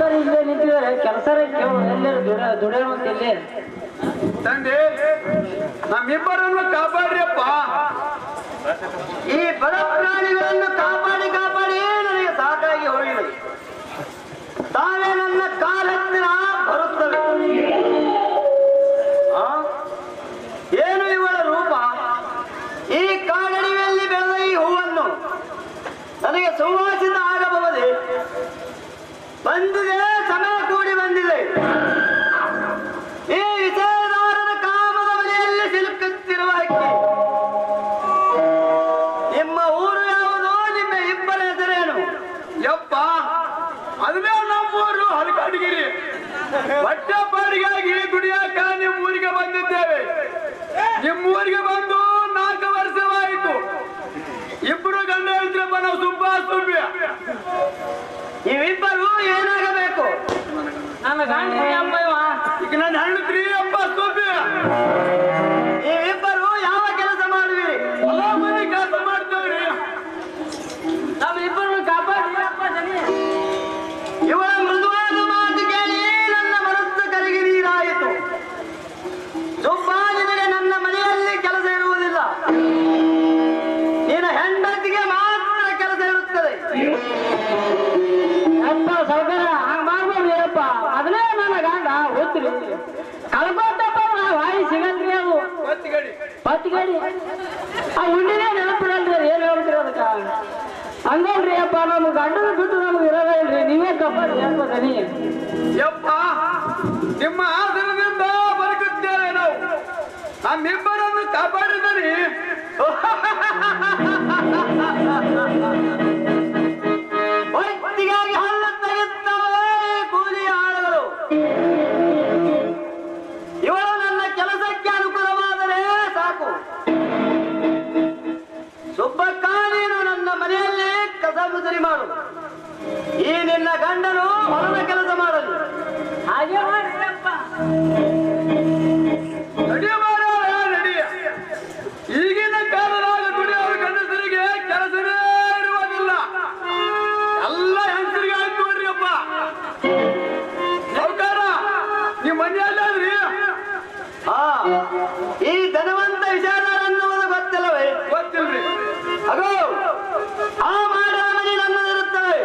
ಇಬ್ಬರು ಇಲ್ಲೇ ನಿಂತಿದ್ದಾರೆ ಕೆಲಸ ಎಲ್ಲರೂ ದುಡಿಯೋಂತಿಲ್ಲಿ ತಂದೆ ನಮ್ಮಿಬ್ಬರನ್ನು ಕಾಪಾಡ್ರಿಯಪ್ಪ. ಈ ಬಡ ಪ್ರಾಣಿಗಳನ್ನು ಕಾಪಾಡಿ ಕಾಪಾಡಿ ನನಗೆ ಸಾಕಾಗಿ ಹೋಗಿದೆ. ತಾವೇ ನನ್ನ ಕಾಲತ್ತಿನ ಬರುತ್ತವೆ. ಏನು ಇವಳ ರೂಪ? ಈ ಕಾಡಡಿಯಲ್ಲಿ ಬೆಳೆದ ಈ ಹೂವನ್ನು ನನಗೆ ಸುವಾಸಿತ ಆಗಬಹುದೇ? ಬಂದಿದೆ, ಸಮಯ ಕೂಡಿ ಬಂದಿದೆ. ಈ ವಿಷಯದಾರನ ಕಾಮದ ಬಲೆಯಲ್ಲಿ ಸಿಲುಕುತ್ತಿರುವ ಅಕ್ಕಿ. ನಿಮ್ಮ ಊರು ಯಾವುದು? ನಿಮ್ಮ ಇಬ್ಬರ ಹೆಸರೇನು? ಯಪ್ಪ, ಅದೇ ನಮ್ಮೂರು ಹಲಕಾಟಗಿರಿ. ಹೊಟ್ಟೆ ಬಾಡಿಗಾಗಿ ದುಡಿಯಾಕ ನಿಮ್ಮೂರಿಗೆ ಬಂದಿದ್ದೇವೆ. ನಿಮ್ಮೂರಿಗೆ ಬಂದು 4 ವರ್ಷವಾಯಿತು. ಇಬ್ಬರು ಗಂಡ ಹೆಂಡ್ರಪ್ಪ, ನಾವು ಸುಬ್ಬ ಸುಬ್ಬಿ. ಇವಿಬ್ಬರು ಏನಾಗಬೇಕು? ನನ್ನ ಗಂಡ ಅಮ್ಮ ಈಗ ನನ್ನ ಹೆಂಡ್ರಿ ಅಪ್ಪ ಸುಬ್ಬಿ. ಇವಿಬ್ಬರು ಯಾವ ಕೆಲಸ ಮಾಡುವಿರಿ? ಮನೆ ಕೆಲಸ ಮಾಡ್ತೇವ್ರಿ. ನಾವಿಬ್ಬರನ್ನು ಕಾಪಾಡಿ ಇವಳ ಮೃದುವಾದ ಮಾತು ಕೇಳಿ ನನ್ನ ಮನಸ್ಸು ಕರಗಿ ನೀರಾಯಿತು. ಸುಬ್ಬ, ನಿನಗೆ ನನ್ನ ಮನೆಯಲ್ಲಿ ಕೆಲಸ ಇರುವುದಿಲ್ಲ. ನಿನ್ನ ಹೆಂಡತಿಗೆ ಮಾತ್ರ ಕೆಲಸ ಇರುತ್ತದೆ. ಅಪ್ಪ ಸೌಕರ್ಯ ಹಂಗ ಮಾಡ್ಬೋದು ಅಪ್ಪ. ಮೊದಲೇ ನನ್ನ ಗಂಡ ಓದ್ತೀರಿ ಕಳ್ಕೊತಪ್ಪ ವಾಯಿ ಸಿಗಲ್ರಿ. ಅದು ಪತ್ತಿಗಡಿ ಆ ಉಂಡಿನೇ ನೆನಪಿಡಲ್ರಿ. ಏನ್ ಹೇಳ್ತೀರಿ ಅದಕ್ಕ? ಹಂಗಲ್ರಿ ಅಪ್ಪ, ನಮ್ಗೆ ಗಂಡನ ಬಿಟ್ಟು ನಮ್ಗೆ ಇರೋದ ಇಲ್ರಿ. ನೀವೇ ಕಾಪಾಡಿ ಅಪ್ಪ ದನಿ. ಯಪ್ಪ, ನಿಮ್ಮ ಆಧಾರದಿಂದ ಬದುಕುತ್ತೇವೆ ನಾವು. ನಮ್ಮಿಬ್ಬರನ್ನು ಕಾಪಾಡಿದರಿ. ಹೊತ್ತಿಗಾಗಿ ಹಳ್ಳ ತೆಗೆತ್ತವೆ ಕೂಲಿ ಆಳುಗಳು. ಇವಳು ನನ್ನ ಕೆಲಸಕ್ಕೆ ಅನುಕೂಲವಾದರೆ ಸಾಕು. ಸುಬ್ಬಕ್ಕ, ನೀನು ನನ್ನ ಮನೆಯಲ್ಲಿ ಕಸ ಮುಸುರಿ ಮಾಡು. ಈ ನಿನ್ನ ಗಂಡನು ಹೊಲದ ಕೆಲಸ ಮಾಡಲು. ಹಾಗೆ ಮಾಡಿ ಅಪ್ಪ. ನಡಿ ಮಾರಾಯ, ನಡಿ. ಈಗಿನ ಕಾಲದಾಗ ದುಡಿಯೋರ ಗಂಡಸರಿಗೆ ಕೆಲಸವೇ ಇರುವುದಿಲ್ಲ. ಎಲ್ಲ ಹೆಂಗಸರಿಗೆ ಆಯ್ತು ನೋಡ್ರಿ ಅಪ್ಪ. ಸೌಕಾರ, ನೀವು ಮನೆಯಲ್ಲಾದ್ರಿ? ಹಾ, ಈ ಧನವಂತ ವಿಚಾರ ಅನ್ನುವುದು ಗೊತ್ತಿಲ್ಲವೇ? ಗೊತ್ತಿಲ್ರಿ. ಅಗೋ, ಆ ಮಾಡುವ ಮನೆ ನನ್ನದಿರುತ್ತವೆ.